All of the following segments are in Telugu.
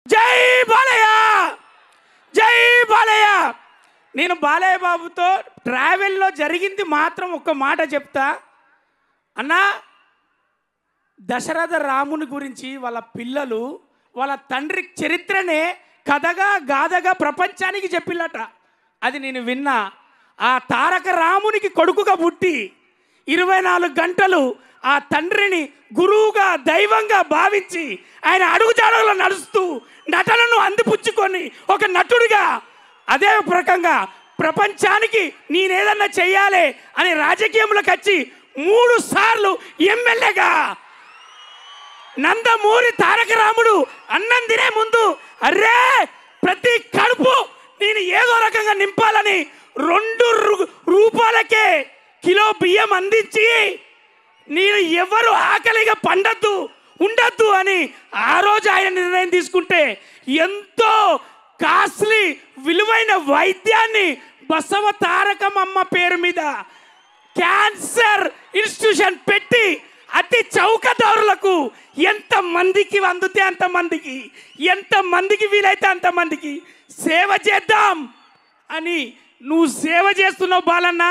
జై బాలయ్య, జై బాలయ్య. నేను బాలయ్య బాబుతో ట్రావెల్లో జరిగింది మాత్రం ఒక్క మాట చెప్తా అన్నా. దశరథ రాముని గురించి వాళ్ళ పిల్లలు వాళ్ళ తండ్రి చరిత్రనే కథగా గాథగా ప్రపంచానికి చెప్పిల్లట. అది నేను విన్నా. ఆ తారక రామునికి కొడుకుగా పుట్టి 24 గంటలు ఆ తండ్రిని గురువుగా దైవంగా భావించి ఆయన అడుగుజాడలో నడుస్తూ నటనను అందిపుచ్చుకొని ఒక నటుడిగా అదే రకంగా ప్రపంచానికి నేనేదన్నా చెయ్యాలి అని రాజకీయంలోకి వచ్చి 3 సార్లు ఎమ్మెల్యేగా నందమూరి తారక రాముడు అన్నం తినే ముందు అరే ప్రతి కడుపు నేను ఏదో రకంగా నింపాలని 2 రూపాయలకే కిలో బియ్యం అందించి నేను ఎవరు ఆకలిగా పండద్దు ఉండద్దు అని ఆ రోజు ఆయన నిర్ణయం తీసుకుంటే ఎంతో కాస్ట్లీ విలువైన వైద్యాన్ని బసవ తారకమ్మ పేరు మీద క్యాన్సర్ ఇన్స్టిట్యూషన్ పెట్టి అతి చౌకదారులకు ఎంతమందికి అందుతే అంతమందికి, ఎంతమందికి వీలైతే అంతమందికి సేవ చేద్దాం అని నువ్వు సేవ చేస్తున్నావు బాలన్న.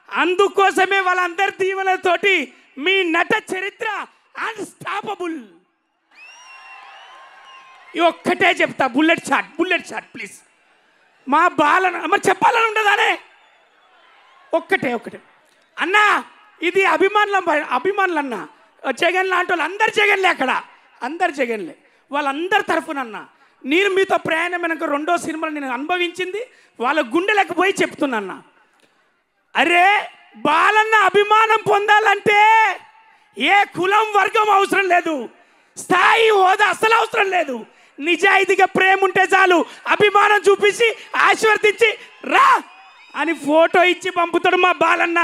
అందుకోసమే వాళ్ళందరి దీవెనలతోటి మీ నట చరిత్ర అన్స్టాపబుల్. ఒక్కటే చెప్తా, బుల్లెట్ షాట్ ప్లీజ్. మా బాలన్న మరి చెప్పాలని ఉండదానే. ఒక్కటే అన్నా, ఇది అభిమానులు అన్న. జగన్ లాంటి వాళ్ళు అందరు జగన్లే, అక్కడ అందరు జగన్లే. వాళ్ళందరి తరఫునన్నా నేను మీతో ప్రయాణమైనాక 2వ సినిమాలు నేను అనుభవించింది వాళ్ళ గుండెలకు పోయి చెప్తున్నా. అరే బాలన్న అభిమానం పొందాలంటే ఏ కులం వర్గం అవసరం లేదు, స్థాయి హోదా అసలు అవసరం లేదు. నిజాయితీగా ప్రేమ ఉంటే చాలు, అభిమానం చూపించి ఆశీర్వదించి రా అని ఫోటో ఇచ్చి పంపుతాడు మా బాలన్న.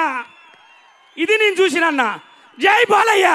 ఇది నేను చూసినన్నా. జై బాలయ్య.